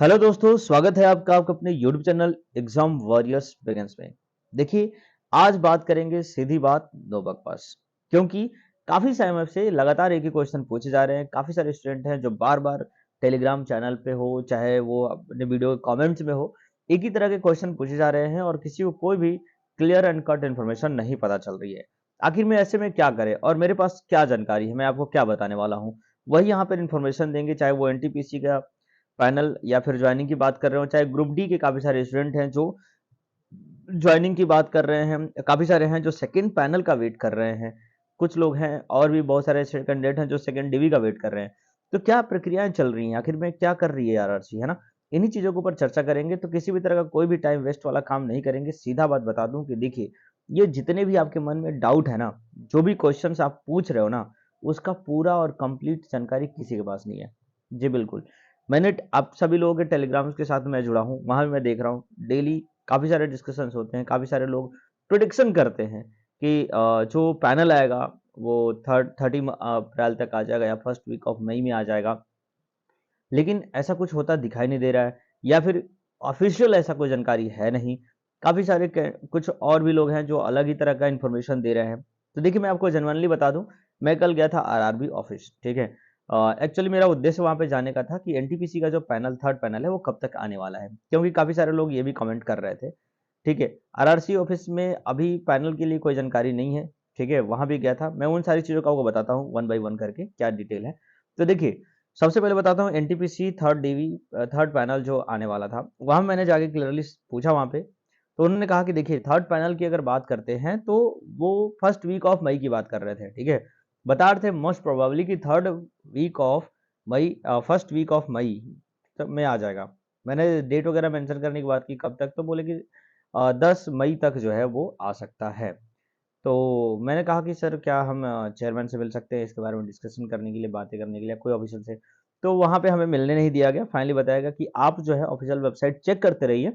Hello दोस्तों, स्वागत है आपका अपने YouTube channel exam warriors begins में। देखिए, आज बात करेंगे सीधी बात नो बकवास। क्योंकि काफ़ी समय से लगातार एक ही क्वेश्चन पूछे जा रहे हैं। काफ़ी सारे स्टूडेंट हैं जो बार-बार टेलीग्राम चैनल पे हो, चाहे वो अपने वीडियो कमेंट्स में हो, एक ही तरह के क्वेश्चन पूछे जा रहे हैं और किसी को कोई भी क्लियर एंड कट इन्फॉर्मेशन नहीं पता चल रही है। आखिर में ऐसे में क्या करें और मेरे पास क्या जानकारी है, मैं आपको क्या बताने वाला हूँ। वही यहाँ पर इन्फॉर्मेशन देंगे, चाहे वो एनटीपीसी का पैनल या फिर जॉइनिंग की बात कर रहे हो, चाहे ग्रुप डी के काफ़ी सारे स्टूडेंट हैं जो जॉइनिंग की बात कर रहे हैं, काफ़ी सारे हैं जो सेकंड पैनल का वेट कर रहे हैं, कुछ लोग हैं और भी बहुत सारे ऐसे कैंडिडेट हैं जो सेकंड डीवी का वेट कर रहे हैं। तो क्या प्रक्रियाएँ चल रही हैं? आखिर में क्या कर रही है आरआरसी, है ना? इन्हीं चीज़ों के ऊपर चर्चा करेंगे, तो किसी भी तरह का कोई भी टाइम वेस्ट वाला काम नहीं करेंगे। सीधा बात बता दूँ कि देखिए, ये जितने भी आपके मन में डाउट है ना, जो भी क्वेश्चन्स आप पूछ रहे हो ना, उसका पूरा और कंप्लीट जानकारी किसी के पास नहीं है। जी, बिल्कुल। मैंने आप सभी लोगों के टेलीग्राम्स के साथ मैं जुड़ा हूँ, वहाँ भी मैं देख रहा हूँ, डेली काफ़ी सारे डिस्कशंस होते हैं, काफ़ी सारे लोग प्रेडिक्शन करते हैं कि जो पैनल आएगा वो 30 अप्रैल तक आ जाएगा या फर्स्ट वीक ऑफ मई में आ जाएगा। लेकिन ऐसा कुछ होता दिखाई नहीं दे रहा है या फिर ऑफिशियल ऐसा कोई जानकारी है नहीं। काफ़ी सारे कुछ और भी लोग हैं जो अलग ही तरह का इन्फॉर्मेशन दे रहे हैं। तो देखिए, मैं आपको जेन्युइनली बता दूं, मैं कल गया था आरआरबी ऑफिस, ठीक है। एक्चुअली मेरा उद्देश्य वहां पे जाने का था कि एनटीपीसी का जो पैनल थर्ड पैनल है वो कब तक आने वाला है, क्योंकि काफ़ी सारे लोग ये भी कमेंट कर रहे थे। ठीक है, आरआरसी ऑफिस में अभी पैनल के लिए कोई जानकारी नहीं है। ठीक है, वहां भी गया था, मैं उन सारी चीज़ों का आपको बताता हूँ वन बाई वन करके क्या डिटेल है। तो देखिए, सबसे पहले बताता हूँ NTPC third DV third panel जो आने वाला था, वहाँ मैंने जाके क्लियरली पूछा वहाँ पे, तो उन्होंने कहा कि देखिए थर्ड पैनल की अगर बात करते हैं तो वो फर्स्ट वीक ऑफ मई की बात कर रहे थे, ठीक है। बता रहे थे मोस्ट प्रोबेबली कि third week of May, first week of May तक में आ जाएगा। मैंने डेट वगैरह मेंशन करने की बात की कब तक, तो बोले कि 10 मई तक जो है वो आ सकता है। तो मैंने कहा कि सर क्या हम चेयरमैन से मिल सकते हैं इसके बारे में डिस्कशन करने के लिए, बातें करने के लिए, कोई ऑफिशियल से। तो वहाँ पे हमें मिलने नहीं दिया गया। फाइनली बताया गया कि आप जो है ऑफिशियल वेबसाइट चेक करते रहिए,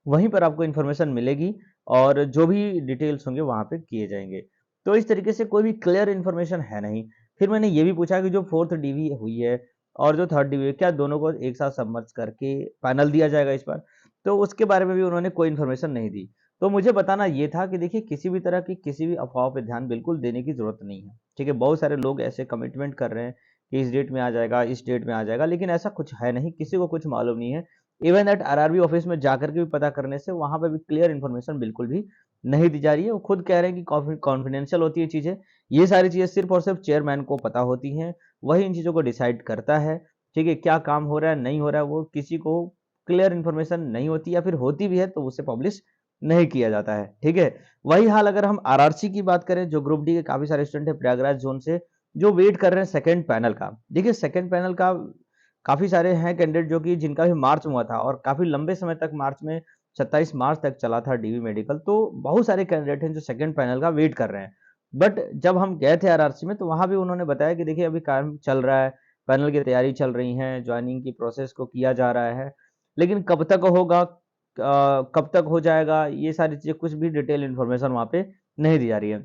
वहीं पर आपको इन्फॉर्मेशन मिलेगी और जो भी डिटेल्स होंगे वहाँ पे किए जाएँगे। तो इस तरीके से कोई भी क्लियर इन्फॉर्मेशन है नहीं। फिर मैंने ये भी पूछा कि जो 4th डीवी हुई है और जो 3rd डीवी है, क्या दोनों को एक साथ सबमर्ज करके पैनल दिया जाएगा इस बार? तो उसके बारे में भी उन्होंने कोई इन्फॉर्मेशन नहीं दी। तो मुझे बताना ये था कि देखिए, किसी भी तरह की किसी भी अफ़वाह पे ध्यान बिल्कुल देने की ज़रूरत नहीं है। ठीक है? बहुत सारे लोग ऐसे कमिटमेंट कर रहे हैं कि इस डेट में आ जाएगा, इस डेट में आ जाएगा, लेकिन ऐसा कुछ है नहीं, किसी को कुछ मालूम नहीं है। इवन दैट आरआरबी ऑफिस में जाकर के भी पता करने से वहाँ पे भी क्लियर इन्फॉर्मेशन बिल्कुल भी नहीं दी जा रही है। वो खुद कह रहे हैं कि कॉन्फिडेंशियल होती है चीज़ें। ये सारी चीज़ें सिर्फ़ और सिर्फ़ चेयरमैन को पता होती हैं। वही इन चीज़ों को डिसाइड करता है। ठीक है? क्या काम हो रहा है, नहीं हो रहा है, वो किसी को क्लियर इन्फॉर्मेशन नहीं होती, या फिर होती भी है तो उसे पब्लिश नहीं किया जाता है। ठीक है? वही हाल अगर हम आरआरसी की बात करें, जो ग्रुप डी के काफ़ी सारे स्टूडेंट हैं प्रयागराज ज़ोन से, जो वेट कर रहे हैं सेकंड पैनल का। देखिए, सेकंड पैनल का काफ़ी सारे हैं कैंडिडेट जो कि जिनका भी मार्च में हुआ था और काफ़ी लंबे समय तक मार्च में 27 मार्च तक चला था डीवी मेडिकल, तो बहुत सारे कैंडिडेट हैं जो सेकंड पैनल का वेट कर रहे हैं। बट जब हम गए थे आरआरसी में तो वहाँ भी उन्होंने बताया कि देखिए अभी काम चल रहा है, पैनल की तैयारी चल रही है, जॉइनिंग की प्रोसेस को किया जा रहा है। लेकिन कब तक होगा, कब तक हो जाएगा, ये सारी चीज़ें कुछ भी डिटेल इन्फॉर्मेशन वहाँ पे नहीं दी जा रही है।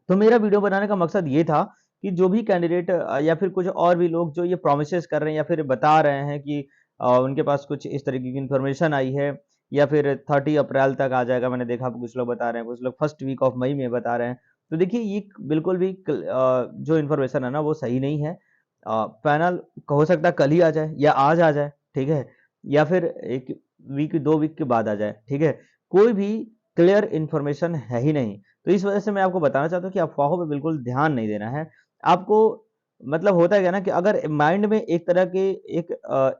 तो मेरा वीडियो बनाने का मकसद ये था कि जो भी कैंडिडेट या फिर कुछ और भी लोग जो ये प्रोमिसेस कर रहे हैं या फिर बता रहे हैं कि उनके पास कुछ इस तरीके की इन्फॉर्मेशन आई है या फिर 30 अप्रैल तक आ जाएगा, मैंने देखा कुछ लोग बता रहे हैं, कुछ लोग फर्स्ट वीक ऑफ मई में बता रहे हैं। तो देखिए, ये बिल्कुल भी जो इन्फॉर्मेशन है ना वो सही नहीं है। पैनल हो सकता है कल ही आ जाए या आज आ जाए, ठीक है? या फिर 1 वीक 2 वीक के बाद आ जाए, ठीक है? कोई भी क्लियर इन्फॉर्मेशन है ही नहीं। तो इस वजह से मैं आपको बताना चाहता हूँ कि अफ़वाहों पे बिल्कुल ध्यान नहीं देना है। आपको मतलब होता है क्या ना कि अगर माइंड में एक तरह की एक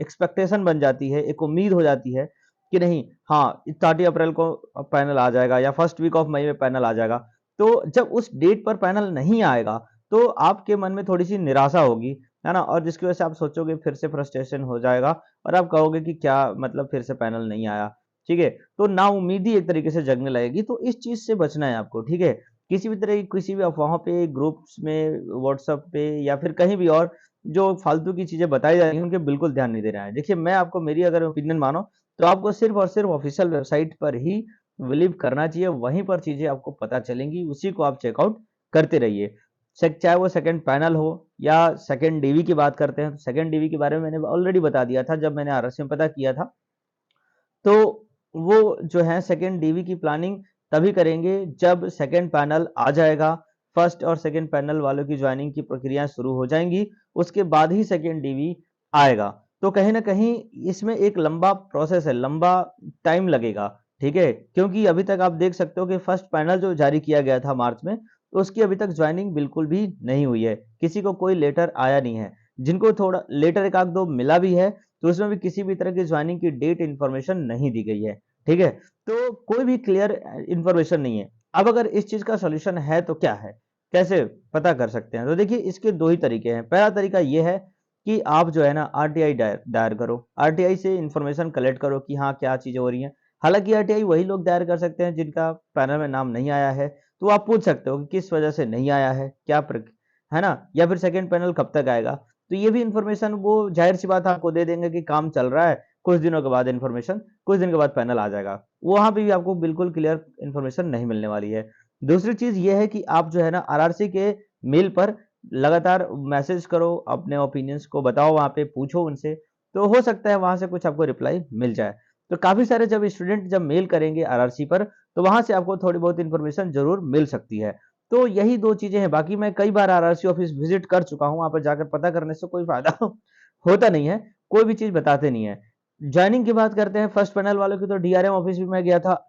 एक्सपेक्टेशन बन जाती है, एक उम्मीद हो जाती है कि नहीं, हाँ, 30 अप्रैल को पैनल आ जाएगा या फर्स्ट वीक ऑफ मई में पैनल आ जाएगा। तो जब उस डेट पर पैनल नहीं आएगा, तो आपके मन में थोड़ी-सी निराशा होगी, है ना? और जिसकी वजह से आप सोचोगे, फिर से फ्रस्ट्रेशन हो जाएगा और आप कहोगे कि क्या मतलब फिर से पैनल नहीं आया, ठीक है? तो नाउम्मीदी एक तरीके से जगने लगेगी, तो इस चीज़ से बचना है आपको, ठीक है? किसी भी तरह की किसी भी अफ़वाहों पे, ग्रुप्स में, व्हाट्सएप पे या फिर कहीं भी और जो फालतू की चीज़ें बताई जा रही हैं, उनके बिल्कुल ध्यान नहीं देना है। देखिए, मैं आपको मेरी अगर ओपिनियन मानो, तो आपको सिर्फ़ और सिर्फ़ ऑफ़िशियल वेबसाइट पर ही बिलीव करना चाहिए, वहीं पर चीज़ें आपको पता चलेंगी, उसी को आप चेकआउट करते रहिए। चाहे वो सेकंड पैनल हो या सेकंड डीवी की बात करते हैं, तो सेकंड डीवी के बारे में मैंने ऑलरेडी बता दिया था जब मैंने आरएससी में पता किया था। तो वो जो है सेकंड डीवी की प्लानिंग तभी करेंगे जब सेकंड पैनल आ जाएगा, फर्स्ट और सेकंड पैनल वालों की ज्वाइनिंग की प्रक्रिया शुरू हो जाएंगी, उसके बाद ही सेकंड डीवी आएगा। तो कहीं ना कहीं इसमें एक लंबा प्रोसेस है, लंबा टाइम लगेगा, ठीक है, क्योंकि अभी तक आप देख सकते हो कि फर्स्ट पैनल जो जारी किया गया था मार्च में, तो उसकी अभी तक ज्वाइनिंग बिल्कुल भी नहीं हुई है, किसी को कोई लेटर आया नहीं है। जिनको थोड़ा लेटर एक आध दो मिला भी है, तो उसमें भी किसी भी तरह की ज्वाइनिंग की डेट इंफॉर्मेशन नहीं दी गई है, ठीक है। तो कोई भी क्लियर इंफॉर्मेशन नहीं है। अब अगर इस चीज का सॉल्यूशन है तो क्या है, कैसे पता कर सकते हैं? तो देखिए इसके दो ही तरीके हैं। पहला तरीका ये है कि आप जो है ना आरटीआई दायर करो, आरटीआई से इंफॉर्मेशन कलेक्ट करो कि हाँ क्या चीजें हो रही हैं। हालांकि आरटीआई वही लोग दायर कर सकते हैं जिनका पैनल में नाम नहीं आया है, तो आप पूछ सकते हो कि किस वजह से नहीं आया है, है ना, या फिर सेकंड पैनल कब तक आएगा। तो ये भी इंफॉर्मेशन वो जाहिर सी बात आपको दे देंगे कि काम चल रहा है, कुछ दिनों के बाद इंफॉर्मेशन, कुछ दिन के बाद पैनल आ जाएगा। वहां पे भी आपको बिल्कुल क्लियर इंफॉर्मेशन नहीं मिलने वाली है। दूसरी चीज ये है कि आप जो है ना आरआरसी के मेल पर लगातार मैसेज करो, अपने ओपिनियंस को बताओ, वहां पे पूछो उनसे, तो हो सकता है वहां से कुछ आपको रिप्लाई मिल जाए। तो काफी सारे जब स्टूडेंट जब मेल करेंगे आरआरसी पर, तो वहां से आपको थोड़ी बहुत इंफॉर्मेशन जरूर मिल सकती है। तो यही दो चीजें हैं। बाकी मैं कई बार आरआरसी ऑफिस विजिट कर चुका हूं, वहां पर जाकर पता करने से कोई फायदा होता नहीं है, कोई भी चीज बताते नहीं है। ज्वाइनिंग की बात करते हैं फर्स्ट पैनल वालों की, तो डीआरएम ऑफिस भी मैं गया था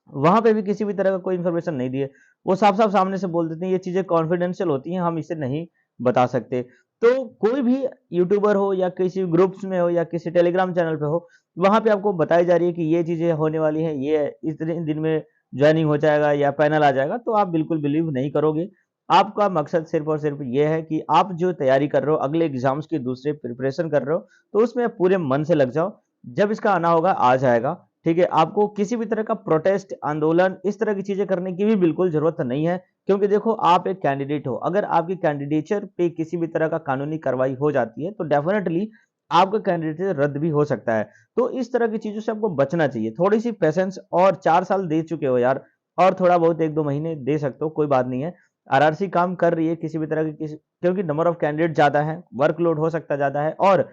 वहां पे भी किसी भी तरह का कोई इन्फॉर्मेशन नहीं दिए। वो साफ साफ सामने से बोल देते हैं ये चीजें कॉन्फिडेंशियल होती हैं, हम इसे नहीं बता सकते। तो कोई भी यूट्यूबर हो या किसी ग्रुप्स में हो या किसी टेलीग्राम चैनल पे हो, वहां पे आपको बताई जा रही है कि ये चीजें होने वाली हैं, ये इतने दिन में ज्वाइनिंग हो जाएगा या पैनल आ जाएगा, तो आप बिल्कुल बिलीव नहीं करोगे। आपका मकसद सिर्फ और सिर्फ ये है कि आप जो तैयारी कर रहे हो, अगले एग्जाम्स की दूसरे प्रिपरेशन कर रहे हो, तो उसमें पूरे मन से लग जाओ। जब इसका आना होगा आ जाएगा, ठीक है। आपको किसी भी तरह का प्रोटेस्ट, आंदोलन, इस तरह की चीजें करने की भी बिल्कुल जरूरत नहीं है, क्योंकि देखो आप एक कैंडिडेट हो। अगर आपकी कैंडिडेचर पे किसी भी तरह का कानूनी कार्रवाई हो जाती है, तो डेफिनेटली आपका कैंडिडेट रद्द भी हो सकता है। तो इस तरह की चीजों से आपको बचना चाहिए। थोड़ी सी पेशेंस, और 4 साल दे चुके हो यार, और थोड़ा बहुत 1-2 महीने दे सकते हो, कोई बात नहीं है। आरआरसी काम कर रही है किसी भी तरह की क्योंकि नंबर ऑफ कैंडिडेट ज्यादा है, वर्कलोड हो सकता ज्यादा है, और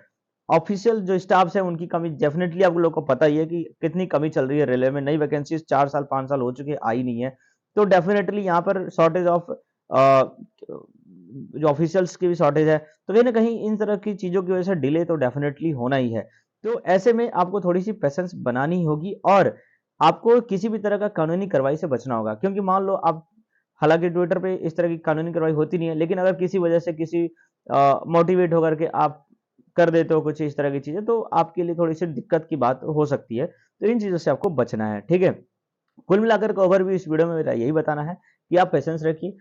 ऑफिशियल जो स्टाफ्स है उनकी कमी डेफिनेटली आप लोग को पता ही है कि कितनी कमी चल रही है रेलवे में। नई वैकेंसीज 4 साल 5 साल हो चुके हैं, आई नहीं है। तो डेफिनेटली यहाँ पर शॉर्टेज ऑफ जो ऑफिशियल्स की भी शॉर्टेज है। तो कहीं ना कहीं इन तरह की चीजों की वजह से डिले तो डेफिनेटली होना ही है। तो ऐसे में आपको थोड़ी सी पेशेंस बनानी होगी, और आपको किसी भी तरह का कानूनी कार्रवाई से बचना होगा। क्योंकि मान लो आप, हालांकि ट्विटर पे इस तरह की कानूनी कार्रवाई होती नहीं है, लेकिन अगर किसी वजह से किसी मोटिवेट होकर के आप कर देते हो कुछ इस तरह की चीजें, तो आपके लिए थोड़ी सी दिक्कत की बात हो सकती है। तो इन चीजों से आपको बचना है, ठीक है। कुल मिलाकर का ओवरव्यू इस वीडियो में मेरा यही बताना है कि आप पेशेंस रखिए।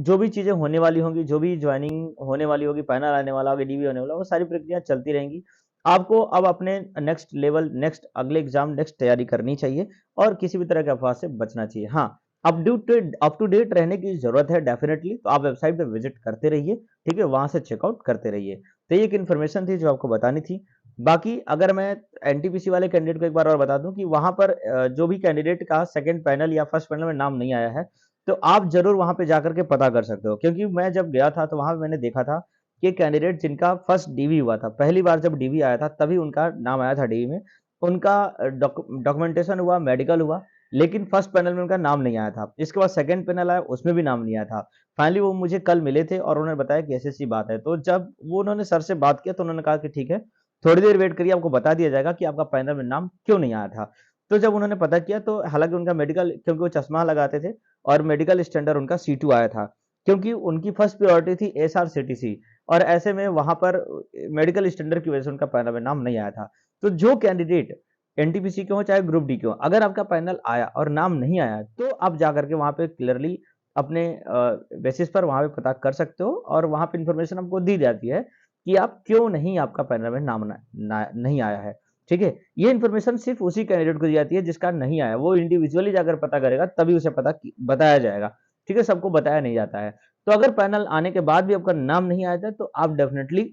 जो भी चीजें होने वाली होंगी, जो भी ज्वाइनिंग होने वाली होगी, पैनल आने वाला होगा, डीवी होने वाला, वो सारी प्रक्रिया चलती रहेंगी। आपको अब अपने नेक्स्ट लेवल, नेक्स्ट अगले एग्जाम, नेक्स्ट तैयारी करनी चाहिए, और किसी भी तरह के अफवाह से बचना चाहिए। हाँ, अप टू डेट रहने की जरूरत है डेफिनेटली, तो आप वेबसाइट पे विजिट करते रहिए, ठीक है, वहां से चेकआउट करते रहिए। तो ये एक इन्फॉर्मेशन थी जो आपको बतानी थी। बाकी अगर मैं एनटीपीसी वाले कैंडिडेट को एक बार और बता दूं कि वहां पर जो भी कैंडिडेट का सेकंड पैनल या फर्स्ट पैनल में नाम नहीं आया है, तो आप जरूर वहां पे जाकर के पता कर सकते हो। क्योंकि मैं जब गया था तो वहां पे मैंने देखा था कि कैंडिडेट जिनका फर्स्ट डीवी हुआ था, पहली बार जब डीवी आया था तभी उनका नाम आया था डीवी में, उनका डॉक्यूमेंटेशन हुआ, मेडिकल हुआ, लेकिन फर्स्ट पैनल में उनका नाम नहीं आया था। इसके बाद सेकंड पैनल आया, उसमें भी नाम नहीं आया था। फाइनली वो मुझे कल मिले थे और उन्होंने बताया कि ऐसी ऐसी बात है। तो जब वो उन्होंने सर से बात किया तो उन्होंने कहा कि ठीक है, थोड़ी देर वेट करिए, आपको बता दिया जाएगा कि आपका पैनल में नाम क्यों नहीं आया था। तो जब उन्होंने पता किया, तो हालांकि उनका मेडिकल, क्योंकि वो चश्मा लगाते थे, और मेडिकल स्टैंडर्ड उनका C2 आया था, क्योंकि उनकी फर्स्ट प्रायोरिटी थी SRCTC, और ऐसे में वहां पर मेडिकल स्टैंडर्ड की वजह से उनका पैनल में नाम नहीं आया था। तो जो कैंडिडेट एनटीपीसी के हो चाहे ग्रुप डी के हो, अगर आपका पैनल आया और नाम नहीं आया, तो आप जाकर के वहां पे क्लियरली अपने बेसिस पर वहां पे पता कर सकते हो, और वहां पे इंफॉर्मेशन आपको दी जाती है कि आप क्यों नहीं, आपका पैनल में नाम नहीं आया है, ठीक है। ये इन्फॉर्मेशन सिर्फ उसी कैंडिडेट को दी जाती है जिसका नहीं आया, वो इंडिविजुअली जाकर पता करेगा तभी उसे बताया जाएगा, ठीक है, सबको बताया नहीं जाता है। तो अगर पैनल आने के बाद भी आपका नाम नहीं आया था, तो आप डेफिनेटली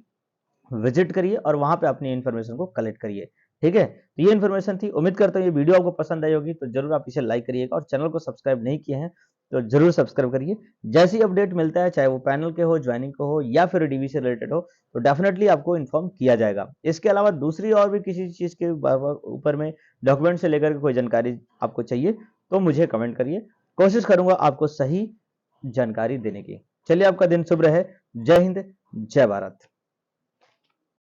विजिट करिए और वहां पे अपनी इन्फॉर्मेशन को कलेक्ट करिए। ठीक है, तो ये इन्फॉर्मेशन थी। उम्मीद करता हूँ ये वीडियो आपको पसंद आई होगी, तो जरूर आप इसे लाइक करिएगा और चैनल को सब्सक्राइब नहीं किए हैं तो जरूर सब्सक्राइब करिए। जैसे ही अपडेट मिलता है, चाहे वो पैनल के हो, ज्वाइनिंग को हो या फिर डीवी से रिलेटेड हो, तो डेफिनेटली आपको इन्फॉर्म किया जाएगा। इसके अलावा दूसरी और भी किसी चीज के ऊपर में डॉक्यूमेंट से लेकर के कोई जानकारी आपको चाहिए तो मुझे कमेंट करिए, कोशिश करूंगा आपको सही जानकारी देने की। चलिए, आपका दिन शुभ रहे। जय हिंद, जय भारत।